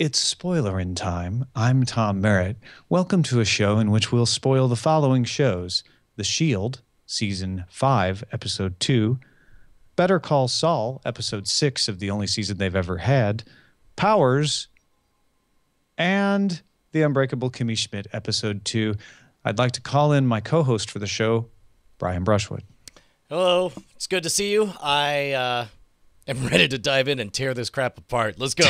It's Spoilerin time. I'm Tom Merritt. Welcome to a show in which we'll spoil the following shows: The Shield, Season 5, Episode 2, Better Call Saul, Episode 6 of the only season they've ever had, Powers, and The Unbreakable Kimmy Schmidt, Episode 2. I'd like to call in my co-host for the show, Brian Brushwood. Hello, it's good to see you. I am ready to dive in and tear this crap apart. Let's go.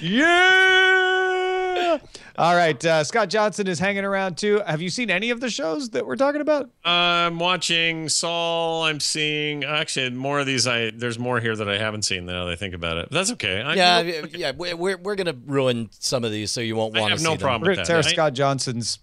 Yeah! All right, Scott Johnson is hanging around too. Have you seen any of the shows that we're talking about? I'm watching Saul. I'm seeing actually more of these. There's more here that I haven't seen now that I think about it. But that's okay. Yeah. We're gonna ruin some of these, so you won't want to see them. I have no problem We're with going that. to tear Scott Johnson's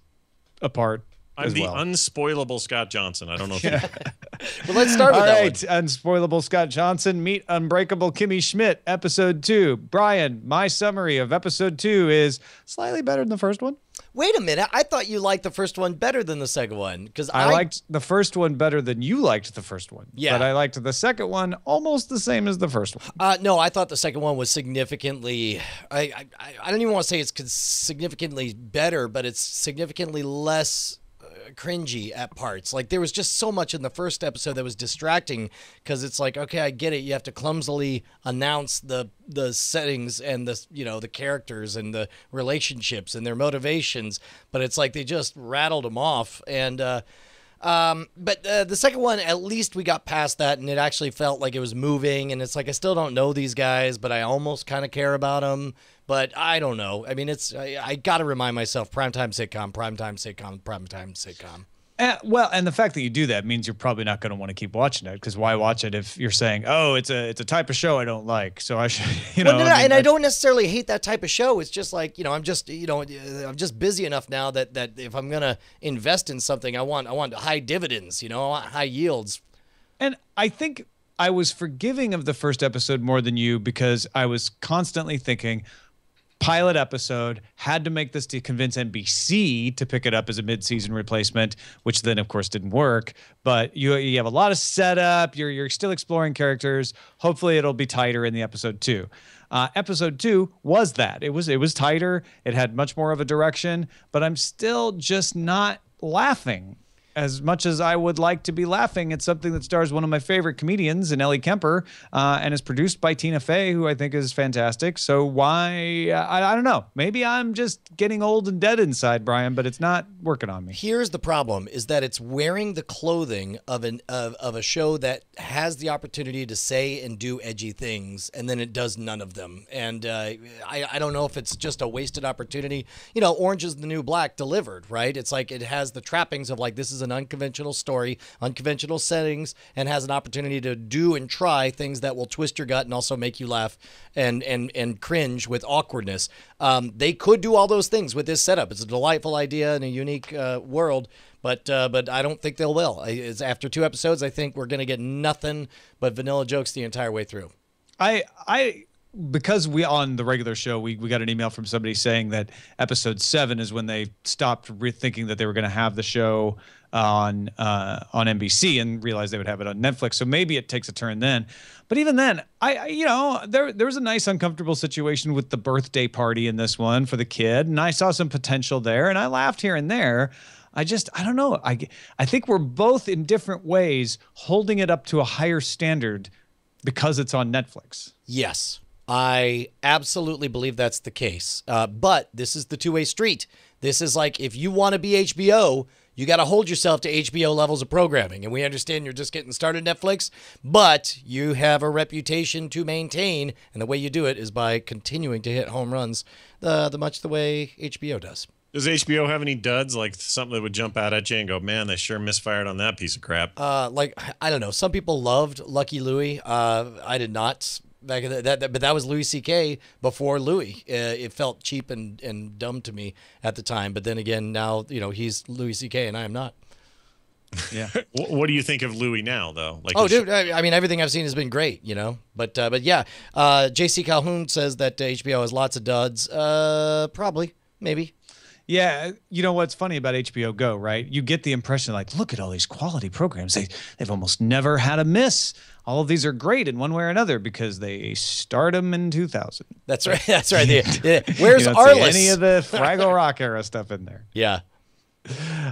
apart. I'm the unspoilable Scott Johnson. I don't know if you Well, let's start with that one. Unspoilable Scott Johnson, meet Unbreakable Kimmy Schmidt, Episode 2. Brian, my summary of Episode 2 is slightly better than the first one. Wait a minute. I thought you liked the first one better than the second one. Because I liked the first one better than you liked the first one. Yeah. But I liked the second one almost the same as the first one. No, I thought the second one was significantly. I don't even want to say it's significantly better, but it's significantly less cringy at parts. Like, there was just so much in the first episode that was distracting, because it's like, okay, I get it, you have to clumsily announce the settings and the characters and the relationships and their motivations, but it's like they just rattled them off. And but the second one, at least we got past that, and it actually felt like it was moving. And it's like, I still don't know these guys, but I almost kind of care about them. But I don't know. I mean, I got to remind myself, primetime sitcom, primetime sitcom, primetime sitcom. Well, and the fact that you do that means you're probably not going to want to keep watching it, because why watch it if you're saying, oh, it's a type of show I don't like, so I should, I don't necessarily hate that type of show. It's just like, I'm just busy enough now that if I'm going to invest in something, I want high dividends, I want high yields. And I think I was forgiving of the first episode more than you, because I was constantly thinking, pilot episode, had to make this to convince NBC to pick it up as a mid-season replacement, which then of course didn't work. But you have a lot of setup. You're still exploring characters. Hopefully it'll be tighter in the episode 2. Episode 2 was that. It was tighter. It had much more of a direction, but I'm still just not laughing as much as I would like to be laughing at something that stars one of my favorite comedians in Ellie Kemper, and is produced by Tina Fey, who I think is fantastic. So why, I don't know. Maybe I'm just getting old and dead inside, Brian, but it's not working on me. Here's the problem, is that it's wearing the clothing of a show that has the opportunity to say and do edgy things, and then it does none of them. And I don't know if it's just a wasted opportunity. Orange is the New Black delivered, right? It's like it has the trappings of like, this is an unconventional story, unconventional settings, and has an opportunity to do and try things that will twist your gut and also make you laugh and cringe with awkwardness. They could do all those things with this setup. It's a delightful idea in a unique world, but I don't think they'll will. After 2 episodes, I think we're going to get nothing but vanilla jokes the entire way through. Because we on the regular show, we got an email from somebody saying that episode 7 is when they stopped thinking that they were going to have the show on NBC and realized they would have it on Netflix. So maybe it takes a turn then. But even then, there was a nice uncomfortable situation with the birthday party in this one for the kid, and I saw some potential there, and I laughed here and there. I don't know. I think we're both in different ways holding it up to a higher standard because it's on Netflix. Yes, I absolutely believe that's the case. But this is the two-way street. This is like, if you want to be HBO, you got to hold yourself to HBO levels of programming. And we understand you're just getting started, Netflix, but you have a reputation to maintain. And the way you do it is by continuing to hit home runs much the way HBO does. Does HBO have any duds, like something that would jump out at you and go, man, they sure misfired on that piece of crap? I don't know. Some people loved Lucky Louie. I did not. But that was Louis C.K. before Louis. It felt cheap and dumb to me at the time. But then again, now he's Louis C.K. and I am not. Yeah. What do you think of Louis now, though? Dude, I mean, everything I've seen has been great, But yeah, J.C. Calhoun says that HBO has lots of duds. Probably, maybe. Yeah, you know what's funny about HBO Go, right? You get the impression like, look at all these quality programs. They've almost never had a miss. All of these are great in one way or another because they start them in 2000. That's right. That's right. Where's you don't Arliss? see any of the Fraggle Rock era stuff in there. Yeah.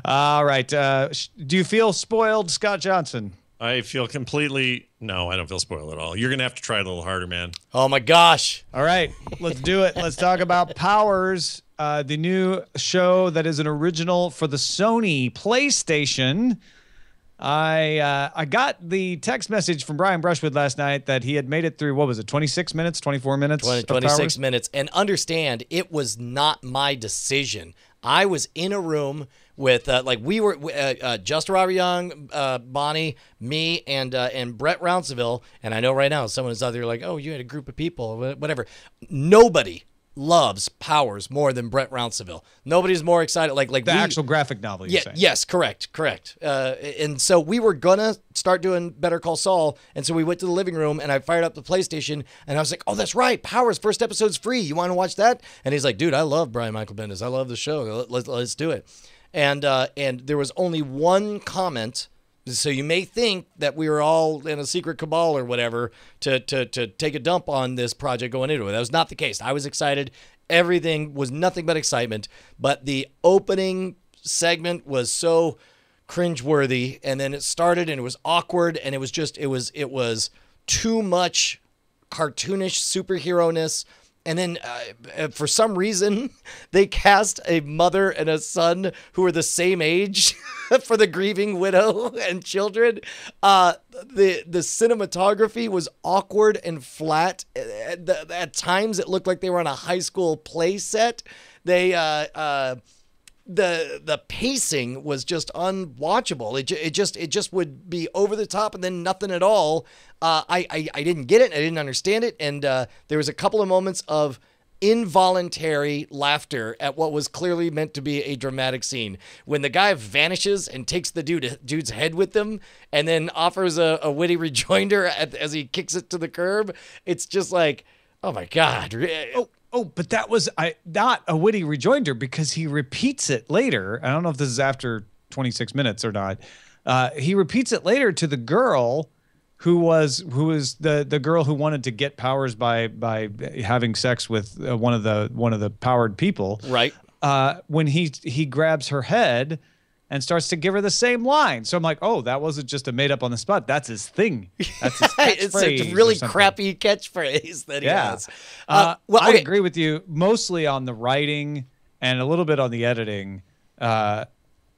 All right. Do you feel spoiled, Scott Johnson? I feel completely... No, I don't feel spoiled at all. You're going to have to try a little harder, man. Oh, my gosh. All right. Let's do it. Let's talk about Powers, the new show that is an original for the Sony PlayStation. I got the text message from Brian Brushwood last night that he had made it through, what was it, 26 minutes, 24 minutes? 26 minutes. And understand, it was not my decision. I was in a room with we were just Robert Young, Bonnie, me, and Brett Rounceville. And I know right now someone is out there like, oh, you had a group of people, whatever. Nobody loves Powers more than Brett Rounceville. Nobody's more excited. Like the actual graphic novel. You're saying. Yes, correct. And so we were gonna start doing Better Call Saul, and so we went to the living room, and I fired up the PlayStation, and I was like, "Oh, that's right, Powers first episode's free. You want to watch that?" And he's like, "Dude, I love Brian Michael Bendis. I love the show. Let's do it." And there was only one comment. So you may think that we were all in a secret cabal or whatever to take a dump on this project going into it. That was not the case. I was excited. Everything was nothing but excitement. But the opening segment was so cringeworthy, and then it started and it was awkward, and it was too much cartoonish superhero-ness. And then for some reason, they cast a mother and a son who are the same age for the grieving widow and children. The cinematography was awkward and flat. At times, it looked like they were on a high school play set. The pacing was just unwatchable. It just would be over the top and then nothing at all. I didn't get it. I didn't understand it. And there was a couple of moments of involuntary laughter at what was clearly meant to be a dramatic scene. When the guy vanishes and takes the dude's head with him and then offers a witty rejoinder as he kicks it to the curb, it's just like, oh my God. Oh, but that was not a witty rejoinder because he repeats it later. I don't know if this is after 26 minutes or not. He repeats it later to the girl who was the girl who wanted to get powers by having sex with one of the powered people. Right. When he grabs her head and starts to give her the same line. So I'm like, oh, that wasn't just a made up on the spot. That's his thing. That's his catchphrase. It's a really crappy catchphrase that he has. I agree with you mostly on the writing and a little bit on the editing.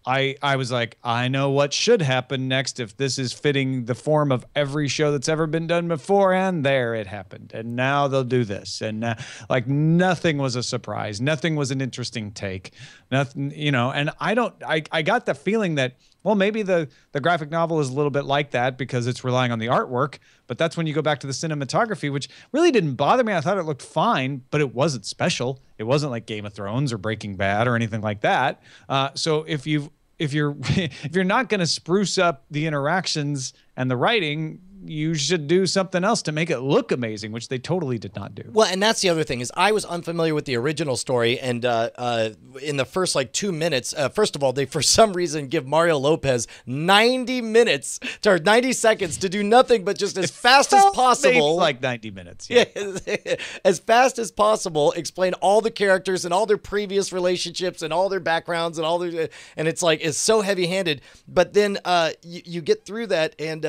I was like, I know what should happen next if this is fitting the form of every show that's ever been done before, and there it happened. And now they'll do this. And like nothing was a surprise. Nothing was an interesting take. Nothing, and I got the feeling that, well, maybe the graphic novel is a little bit like that because it's relying on the artwork. But that's when you go back to the cinematography, which really didn't bother me. I thought it looked fine, but it wasn't special. It wasn't like Game of Thrones or Breaking Bad or anything like that. So if you're not going to spruce up the interactions and the writing, you should do something else to make it look amazing, which they totally did not do. Well, and that's the other thing is I was unfamiliar with the original story, and in the first 2 minutes, first of all, they for some reason give Mario Lopez 90 seconds to do nothing but just as fast as possible. Like 90 minutes. Yeah. As fast as possible, explain all the characters and all their previous relationships and all their backgrounds and it's like it's so heavy-handed. But then you get through that and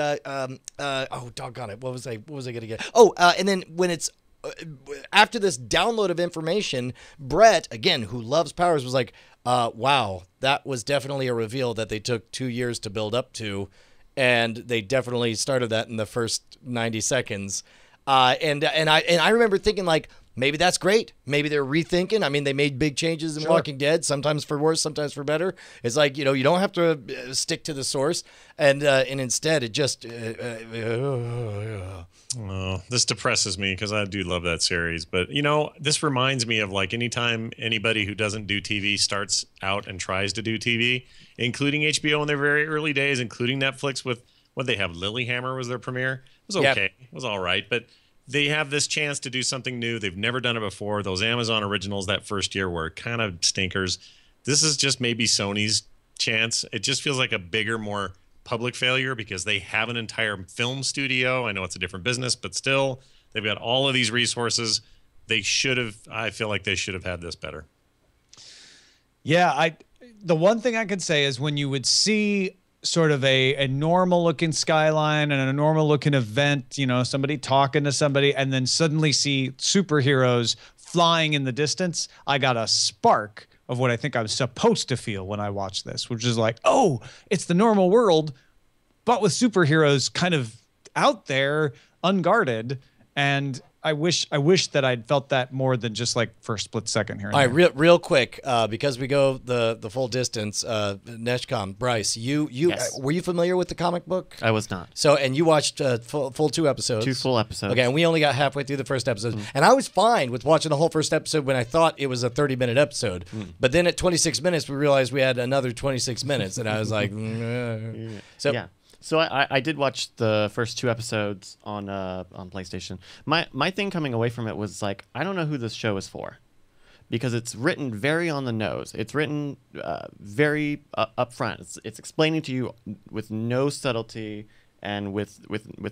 oh, doggone it. What was I going to get? Oh, and then when it's after this download of information, Brett, again, who loves Powers, was like, wow, that was definitely a reveal that they took 2 years to build up to. And they definitely started that in the first 90 seconds. And I remember thinking like, maybe that's great. Maybe they're rethinking. I mean, they made big changes in Walking Dead, sometimes for worse, sometimes for better. It's like, you don't have to stick to the source. And instead, it just... Oh, this depresses me because I do love that series. But, this reminds me of like anytime anybody who doesn't do TV starts out and tries to do TV, including HBO in their very early days, including Netflix with what they have. Lilyhammer was their premiere. It was okay. Yep. It was all right. But they have this chance to do something new. They've never done it before. Those Amazon originals that first year were kind of stinkers. this is just maybe Sony's chance. It just feels like a bigger, more public failure because they have an entire film studio. I know it's a different business, but still, they've got all of these resources. I feel like they should have had this better. Yeah, the one thing I could say is when you would see sort of a normal looking skyline and a normal looking event, somebody talking to somebody, and then suddenly see superheroes flying in the distance, I got a spark of what I think I was supposed to feel when I watched this, which is like, oh, it's the normal world, but with superheroes kind of out there, unguarded. And I wish that I'd felt that more than just like for a split second here. All right, real quick, because we go the full distance. Neshcom, Bryce, Yes. Were you familiar with the comic book? I was not. So, and you watched full 2 episodes. 2 full episodes. Okay, and we only got halfway through the first episode, and I was fine with watching the whole first episode when I thought it was a 30-minute episode. But then at 26 minutes, we realized we had another 26 minutes, and I was like, so. Yeah. So I did watch the first 2 episodes on PlayStation. My thing coming away from it was like, I don't know who this show is for, because it's written very on the nose. It's written very upfront. It's explaining to you with no subtlety and with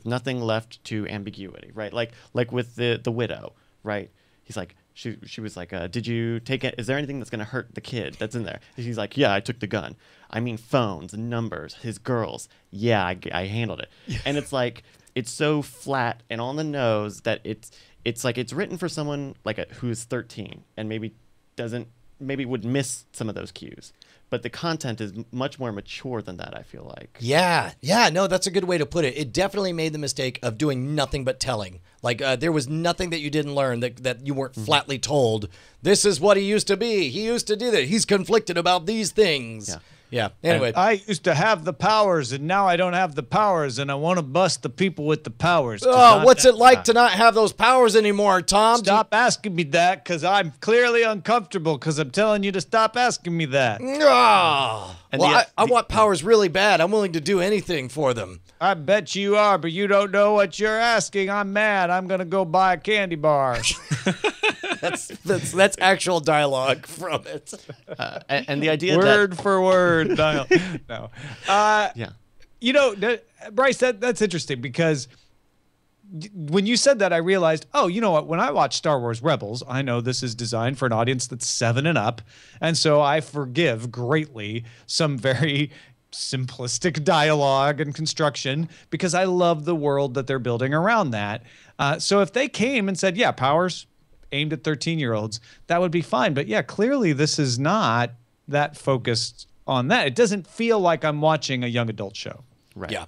nothing left to ambiguity, right? Like with the widow, right? He's like, she was like, did you take it? Is there anything that's going to hurt the kid that's in there? He's like, yeah, I took the gun. I mean, phones, numbers, his girls. Yeah, I handled it. And it's like, it's so flat and on the nose that it's like it's written for someone like who's 13 and maybe would miss some of those cues. But the content is much more mature than that, I feel like. Yeah, no, that's a good way to put it. It definitely made the mistake of doing nothing but telling. Like, there was nothing that you didn't learn that you weren't flatly told, this is what he used to be. He used to do that. He's conflicted about these things. Yeah. Anyway. I used to have the powers, and now I don't have the powers, and I want to bust the people with the powers. Oh, what's it like to not have those powers anymore, Tom? Stop asking me that, because I'm clearly uncomfortable, because I'm telling you to stop asking me that. I want powers really bad. I'm willing to do anything for them. I bet you are, but you don't know what you're asking. I'm mad. I'm going to go buy a candy bar. That's actual dialogue from it. And the idea word for word dialogue. No. Yeah. Bryce, that's interesting because when you said that, I realized, oh, you know what? When I watch Star Wars Rebels, I know this is designed for an audience that's 7 and up. And so I forgive greatly some very simplistic dialogue and construction because I love the world that they're building around that. So if they came and said, yeah, powers aimed at 13-year-olds, that would be fine. But yeah, clearly this is not that focused on that. It doesn't feel like I'm watching a young adult show. Right. Yeah.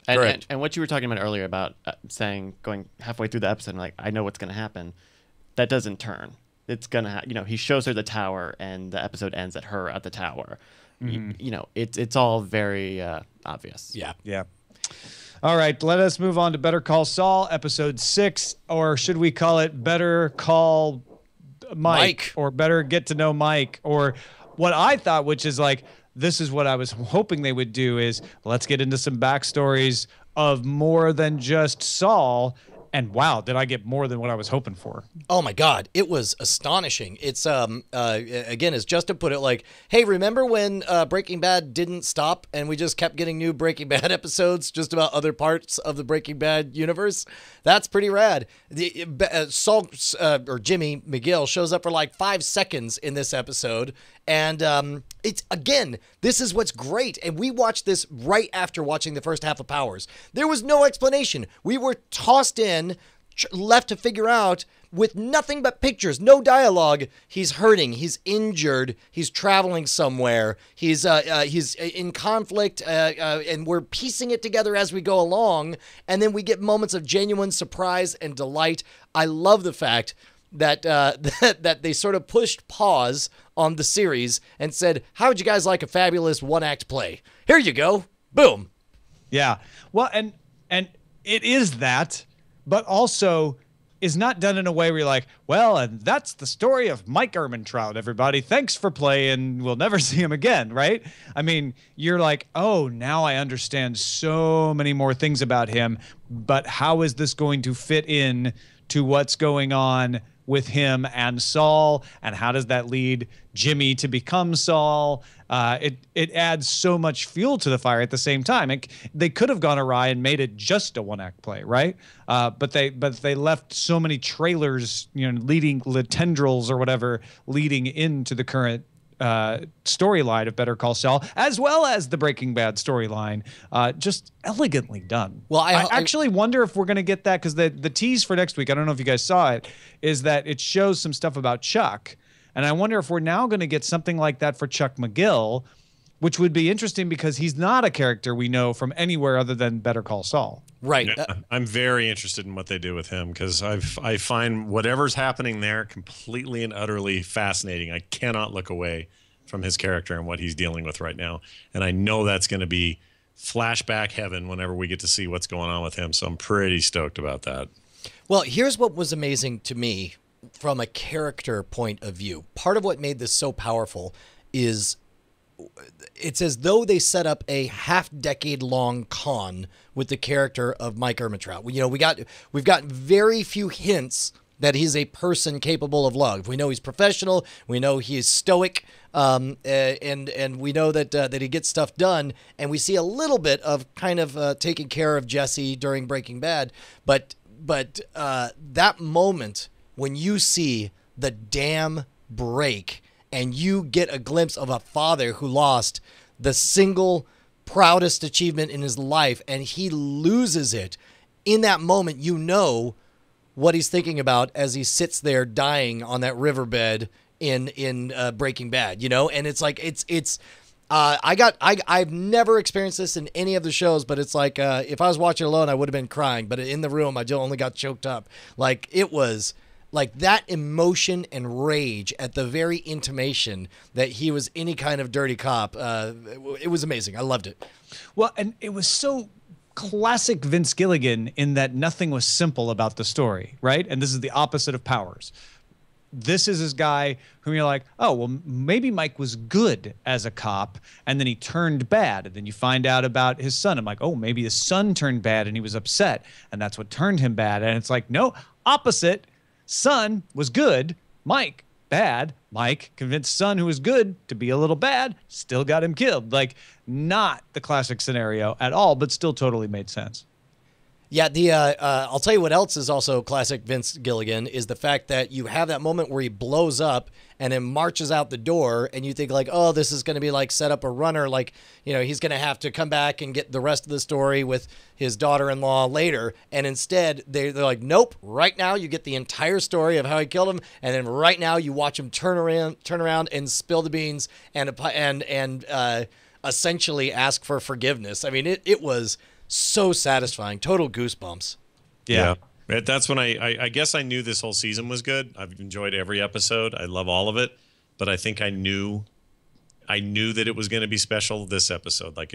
And what you were talking about earlier about saying going halfway through the episode, like, I know what's going to happen. That doesn't turn. It's going to, he shows her the tower and the episode ends at her at the tower. It's all very obvious. Yeah. All right, let us move on to Better Call Saul, episode 6, or should we call it Better Call Mike, or Better Get to Know Mike, or what I thought, which is like, this is what I was hoping they would do is let's get into some backstories of more than just Saul. And wow, did I get more than what I was hoping for? Oh my God, it was astonishing. It's again, as Justin put it, like, hey, remember when Breaking Bad didn't stop and we just kept getting new Breaking Bad episodes just about other parts of the Breaking Bad universe? That's pretty rad. Saul or Jimmy McGill shows up for like 5 seconds in this episode, and it's, again, this is what's great. And we watched this right after watching the first half of Powers. There was no explanation. We were tossed in, left to figure out with nothing but pictures, no dialogue. He's hurting, he's injured, he's traveling somewhere, he's in conflict, and we're piecing it together as we go along. And then we get moments of genuine surprise and delight. I love the fact that that they sort of pushed pause on the series and said, how would you guys like a fabulous 1-act play? Here you go. Boom. Yeah. Well, and it is that, but also is not done in a way where you're like, well, and that's the story of Mike Ehrmantraut, everybody. Thanks for playing. We'll never see him again, right? I mean, you're like, oh, now I understand so many more things about him, but how is this going to fit in to what's going on with him and Saul, and how does that lead Jimmy to become Saul? It adds so much fuel to the fire at the same time. They could have gone awry and made it just a one-act play, right? But they left so many trailers, leading the tendrils or whatever, leading into the current storyline of Better Call Saul, as well as the Breaking Bad storyline, just elegantly done. Well, I actually wonder if we're going to get that, because the tease for next week, I don't know if you guys saw it, is that it shows some stuff about Chuck. And I wonder if we're now going to get something like that for Chuck McGill, which would be interesting because he's not a character we know from anywhere other than Better Call Saul. Right. Yeah, I'm very interested in what they do with him, because I find whatever's happening there completely and utterly fascinating. I cannot look away from his character and what he's dealing with right now. And I know that's going to be flashback heaven whenever we get to see what's going on with him. So I'm pretty stoked about that. Well, here's what was amazing to me from a character point of view. Part of what made this so powerful is it's as though they set up a half-decade-long con with the character of Mike Ehrmantraut. We've got very few hints that he's a person capable of love. We know he's professional. We know he's stoic, and we know that he gets stuff done. And we see a little bit of kind of taking care of Jesse during Breaking Bad. But that moment when you see the dam break and you get a glimpse of a father who lost the single proudest achievement in his life, and he loses it, in that moment, you know what he's thinking about as he sits there dying on that riverbed in Breaking Bad, and it's like, I've never experienced this in any of the shows, but it's like, if I was watching alone, I would have been crying, but in the room, I only got choked up. Like, it was like that emotion and rage at the very intimation that he was any kind of dirty cop. It was amazing. I loved it. Well, and it was so classic Vince Gilligan in that nothing was simple about the story, right? And this is the opposite of Powers. This is this guy whom you're like, oh, well, maybe Mike was good as a cop, and then he turned bad, and then you find out about his son. I'm like, oh, maybe his son turned bad, and he was upset, and that's what turned him bad. And it's like, no, opposite. Son was good, Mike bad. Mike convinced son who was good to be a little bad, still got him killed. Like, not the classic scenario at all, but still totally made sense. Yeah, I'll tell you what else is also classic Vince Gilligan is the fact that you have that moment where he blows up and then marches out the door, and you think like, oh, this is going to be like set up a runner, like, he's going to have to come back and get the rest of the story with his daughter-in-law later, and instead they're like, nope, right now you get the entire story of how he killed him, and then right now you watch him turn around and spill the beans and essentially ask for forgiveness. I mean, it was so satisfying. Total goosebumps. Yeah. That's when I guess I knew this whole season was good. I've enjoyed every episode. I love all of it. But I think I knew that it was going to be special this episode. Like,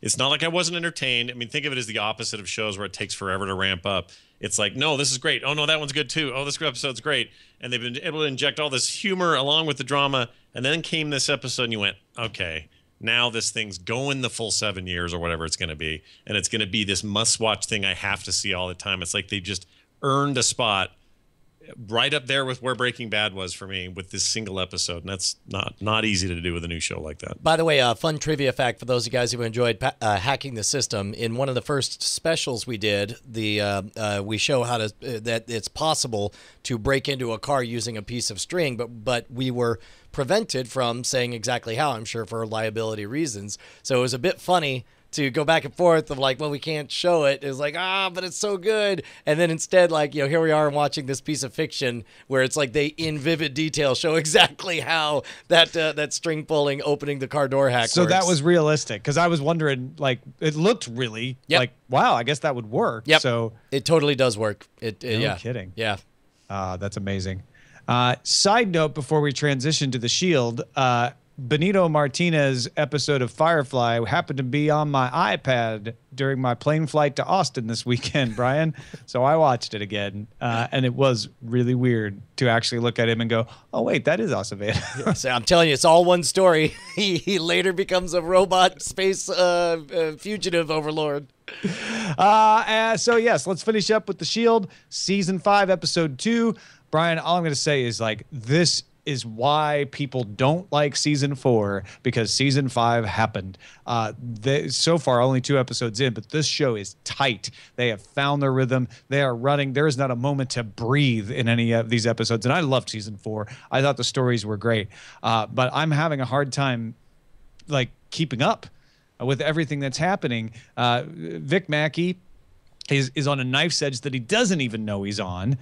it's not like I wasn't entertained. I mean, think of it as the opposite of shows where it takes forever to ramp up. It's like, no, this is great. Oh, no, that one's good too. Oh, this episode's great. And they've been able to inject all this humor along with the drama. And then came this episode and you went, okay, now this thing's going the full 7 years or whatever it's going to be. And it's going to be this must-watch thing I have to see all the time. It's like they just earned a spot right up there with where Breaking Bad was for me with this single episode. And that's not easy to do with a new show like that. By the way, a fun trivia fact for those of you guys who enjoyed hacking the system. In one of the first specials we did, we show how that it's possible to break into a car using a piece of string, but we were prevented from saying exactly how, I'm sure for liability reasons. So it was a bit funny to go back and forth of like, well, we can't show it. It was like, but it's so good. And then instead, like, here we are watching this piece of fiction where it's like they, in vivid detail, show exactly how that string pulling, opening the car door hack So works. that was realistic, because I was wondering, like, it looked really like, wow, I guess that would work. Yep. So it totally does work. No kidding. Yeah. That's amazing. Side note before we transition to The Shield, Benito Martinez episode of Firefly happened to be on my iPad during my plane flight to Austin this weekend, Brian. So I watched it again, and it was really weird to actually look at him and go, oh, wait, that is Acevedo. So I'm telling you, it's all one story. He later becomes a robot space fugitive overlord. So, yes, let's finish up with The Shield, Season 5, Episode 2. Brian, all I'm going to say is like, this is why people don't like season 4, because season 5 happened. So far, only 2 episodes in, but this show is tight. They have found their rhythm. They are running. There is not a moment to breathe in any of these episodes. And I loved season 4. I thought the stories were great. But I'm having a hard time like keeping up with everything that's happening. Vic Mackey is on a knife's edge that he doesn't even know he's on.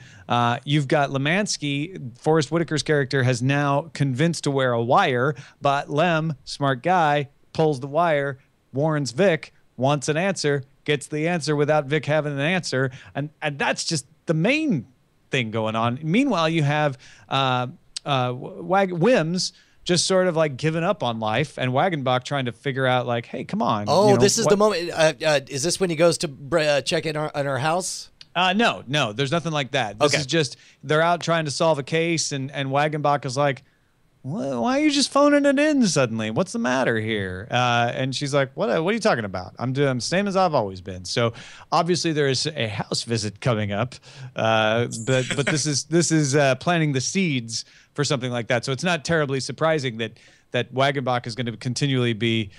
You've got Lemansky, Forrest Whitaker's character, has now convinced to wear a wire, but Lem, smart guy, pulls the wire, warns Vic, wants an answer, gets the answer without Vic having an answer, and that's just the main thing going on. Meanwhile, you have Wims just sort of like giving up on life, and Wagenbach trying to figure out like, hey, come on. Oh, this is the moment. Is this when he goes to check in on our house? No, there's nothing like that. This is just, they're out trying to solve a case, and Wagenbach is like, why are you just phoning it in suddenly? What's the matter here? And she's like, what are you talking about? I'm doing the same as I've always been. So obviously there is a house visit coming up, but this is planting the seeds for something like that. So it's not terribly surprising that Wagenbach is going to continually be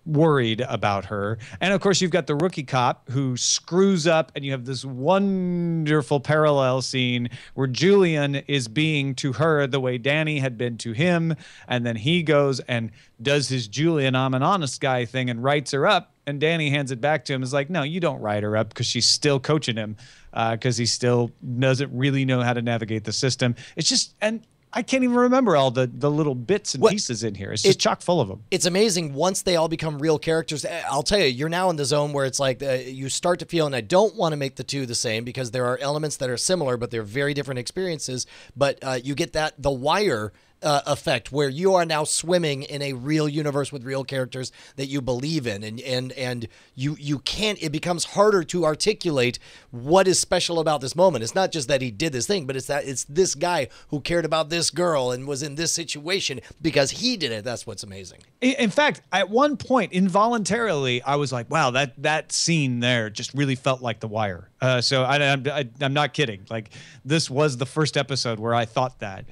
worried about her. And of course, you've got the rookie cop who screws up, and you have this wonderful parallel scene where Julian is being to her the way Danny had been to him, and then he goes and does his Julian, I'm an honest guy thing, and writes her up, and Danny hands it back to him. Is like, no, you don't write her up, because she's still coaching him, because he still doesn't really know how to navigate the system. It's just, and I can't even remember all the little bits and pieces in here. It's just chock full of them. It's amazing once they all become real characters. I'll tell you, you're now in the zone where it's like you start to feel, and I don't want to make the two the same because there are elements that are similar, but they're very different experiences. But you get the Wire effect where you are now swimming in a real universe with real characters that you believe in, and you can't, it becomes harder to articulate what is special about this moment. It's not just that he did this thing, but it's this guy who cared about this girl and was in this situation because he did it. That's what's amazing. In fact, at one point, involuntarily, I was like, wow, that scene there just really felt like The Wire. So I'm not kidding. Like, this was the first episode where I thought that.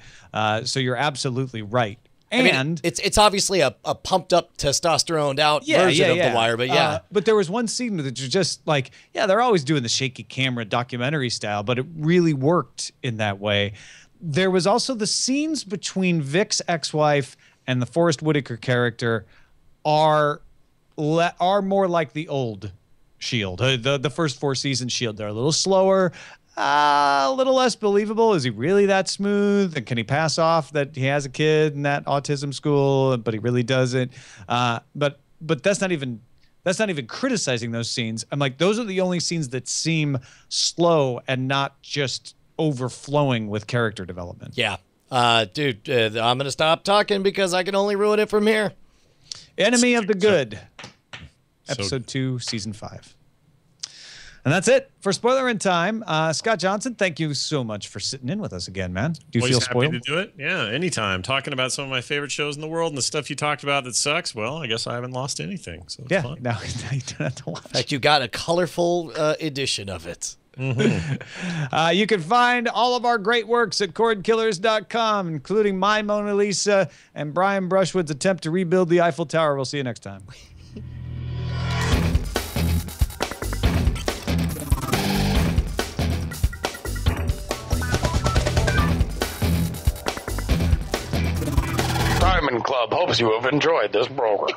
So you're absolutely right. And I mean, it's obviously a pumped up, testosteroned out version of The Wire, but but there was one scene that was just like, they're always doing the shaky camera documentary style, but it really worked in that way. There was also the scenes between Vic's ex-wife and the Forrest Whitaker character are more like the old Shield, the first 4 seasons Shield. They're a little slower, a little less believable. Is he really that smooth? And can he pass off that he has a kid in that autism school, but he really doesn't? But that's not even criticizing those scenes. I'm like, those are the only scenes that seem slow and not just overflowing with character development. Yeah. Dude, I'm going to stop talking because I can only ruin it from here. Enemy of the Good. Episode 2, Season 5. And that's it for Spoilerin time. Scott Johnson, thank you so much for sitting in with us again, man. Do you feel spoiled? Happy to do it. Yeah, anytime. Talking about some of my favorite shows in the world and the stuff you talked about that sucks, well, I guess I haven't lost anything. So it's fun. No, you don't have to watch. In fact, you got a colorful edition of it. Mm-hmm. You can find all of our great works at cordkillers.com, including my Mona Lisa and Brian Brushwood's attempt to rebuild the Eiffel Tower. We'll see you next time. Diamond Club hopes you have enjoyed this program.